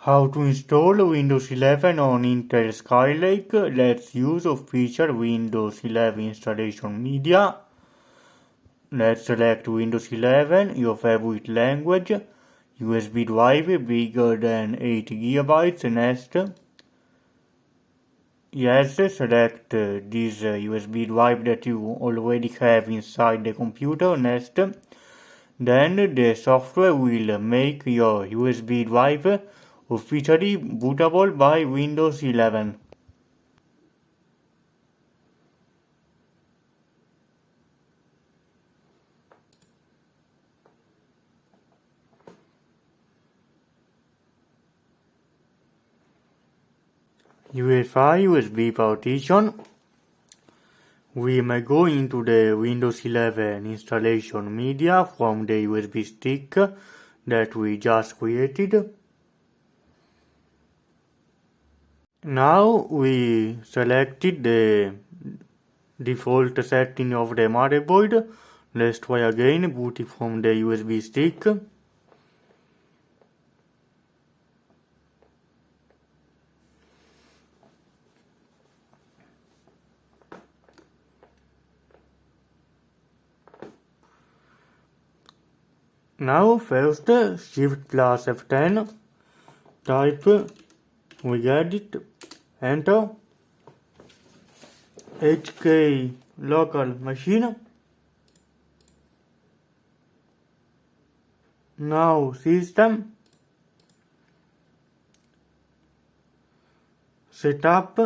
How to install Windows 11 on Intel Skylake. Let's use official Windows 11 installation media. Let's select Windows 11, your favorite language, USB drive bigger than 8 GB, next. Yes, select this USB drive that you already have inside the computer, next. Then the software will make your USB drive officially bootable by Windows 11. UEFI USB partition. We may go into the Windows 11 installation media from the USB stick that we just created. Now we selected the default setting of the motherboard. Let's try again, boot it from the USB stick. Now first Shift plus F10, type, we get it, enter, HK local machine. Now system, setup,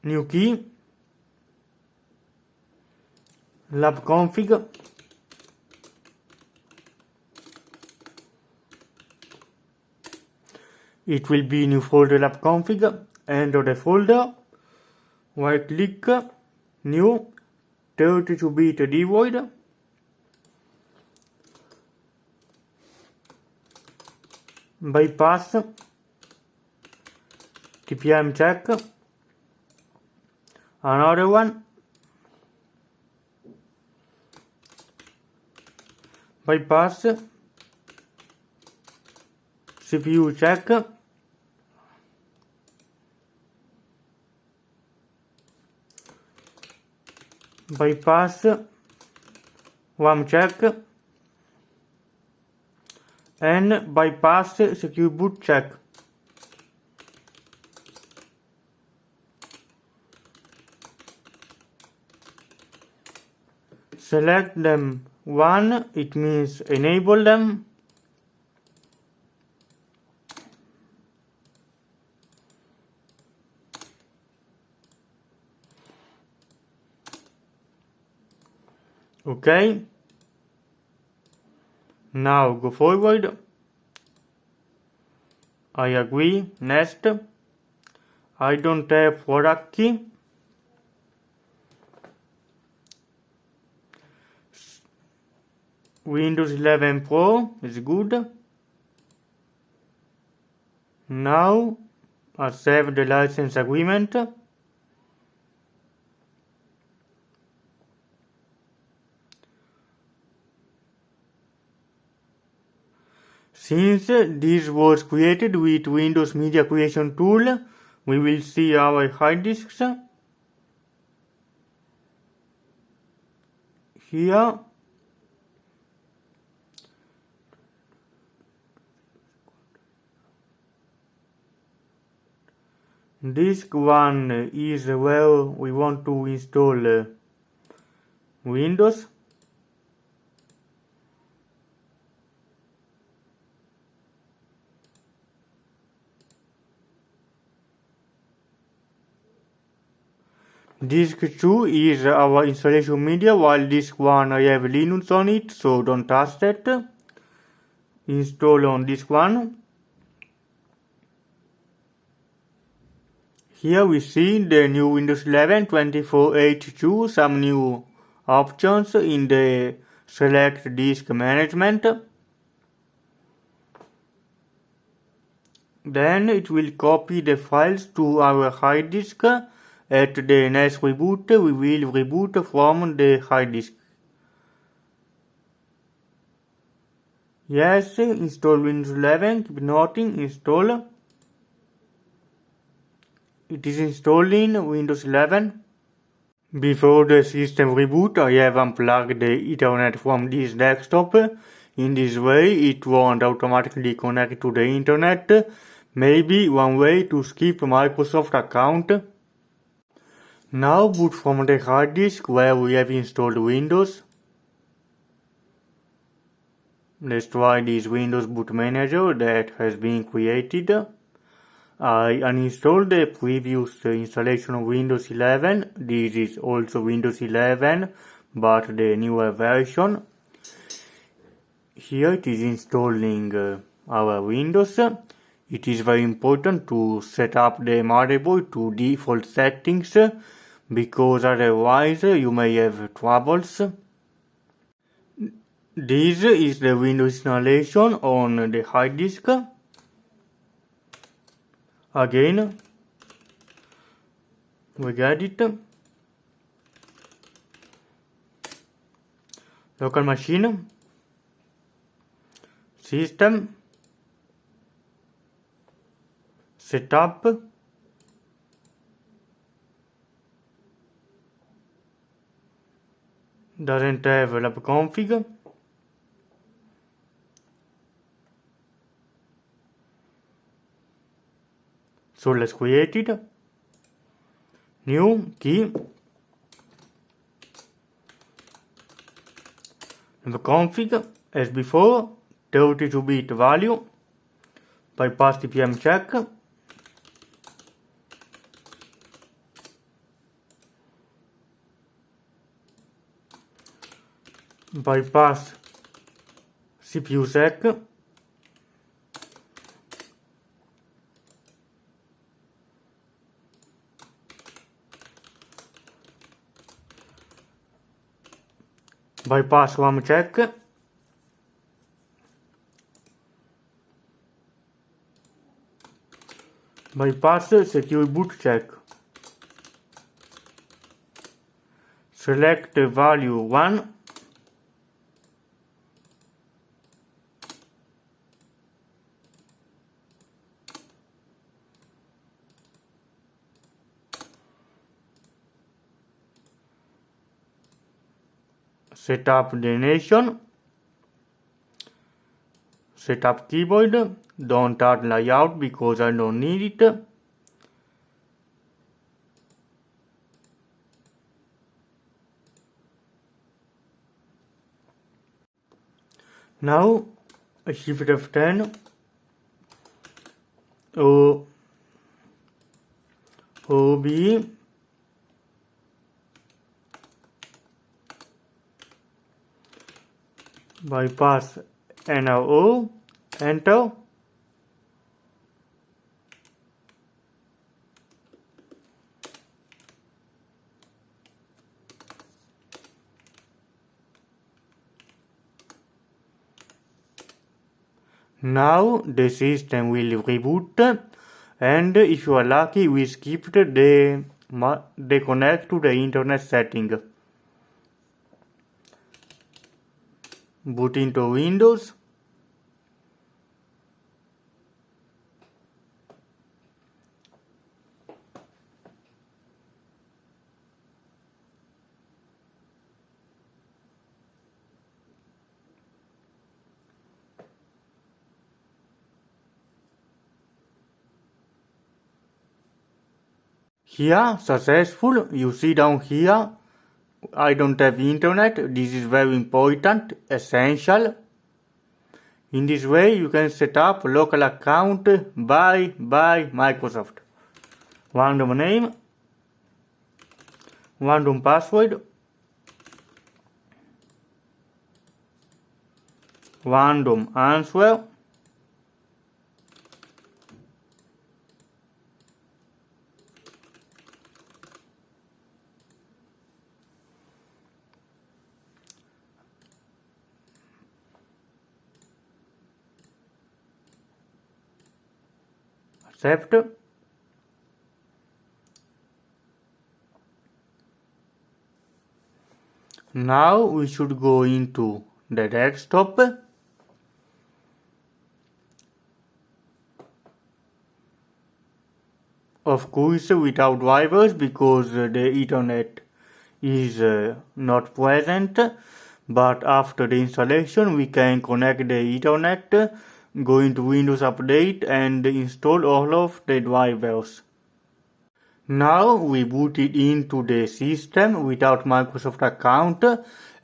new key, lab config, it will be new folder lab config, enter the folder, right click, new, 32-bit devoid, bypass, TPM check, another one, bypass, CPU check, bypass, RAM check, and bypass secure boot check. Select them one, it means enable them. Okay. Now go forward. I agree. Next. I don't have product key. Windows 11 Pro is good. Now accept the license agreement. Since this was created with Windows Media Creation Tool, we will see our hard disks. Here. Disk 1 is where we want to install Windows. Disk 2 is our installation media, while disk 1 I have Linux on it, so don't touch that. Install on disk 1. Here we see the new Windows 11 24H2, some new options in the select disk management. Then it will copy the files to our hard disk At the next reboot, we will reboot from the hard disk. Yes, install Windows 11, keep noting, install. It is installing Windows 11. Before the system reboot, I have unplugged the Ethernet from this desktop. In this way, it won't automatically connect to the internet. Maybe one way to skip Microsoft account. Now boot from the hard disk where we have installed Windows. Let's try this Windows Boot Manager that has been created. I uninstalled the previous installation of Windows 11. This is also Windows 11, but the newer version. Here it is installing our Windows. It is very important to set up the motherboard to default settings, because otherwise you may have troubles. This is the Windows installation on the hard disk. Again, we get it. Local machine, system, setup, doesn't have lab config. So let's create it. New key. The config as before, 32-bit value. Bypass TPM check. Bypass CPU sec. Bypass RAM check. Bypass secure boot check. Select value 1. Set up the nation. Set up keyboard. Don't add layout because I don't need it. Now Shift F10. OOBE. Bypass NRO. Enter. Now the system will reboot, and if you are lucky, we skipped the connect to the internet setting. Boot into Windows. Here, successful. You see down here, I don't have internet. This is very important, essential. In this way, you can set up local account by Microsoft. Random name, random password, random answer, accept. Now we should go into the desktop. Of course without drivers because the Ethernet is not present, but after the installation we can connect the Ethernet, go into Windows Update and install all of the drivers. Now we boot it into the system without Microsoft account,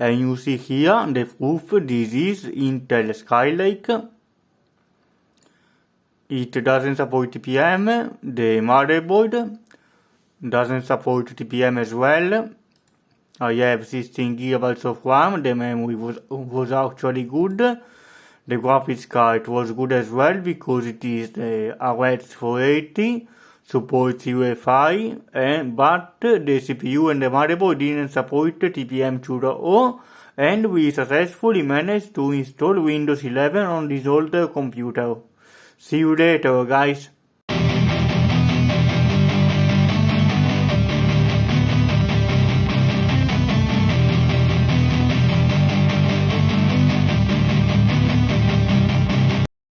and you see here the proof this is Intel Skylake. It doesn't support TPM, the motherboard doesn't support TPM as well. I have 16 GB of RAM, the memory was actually good. The graphics card was good as well because it is the RX 480, supports UEFI, but the CPU and the motherboard didn't support TPM 2.0, and we successfully managed to install Windows 11 on this older computer. See you later, guys.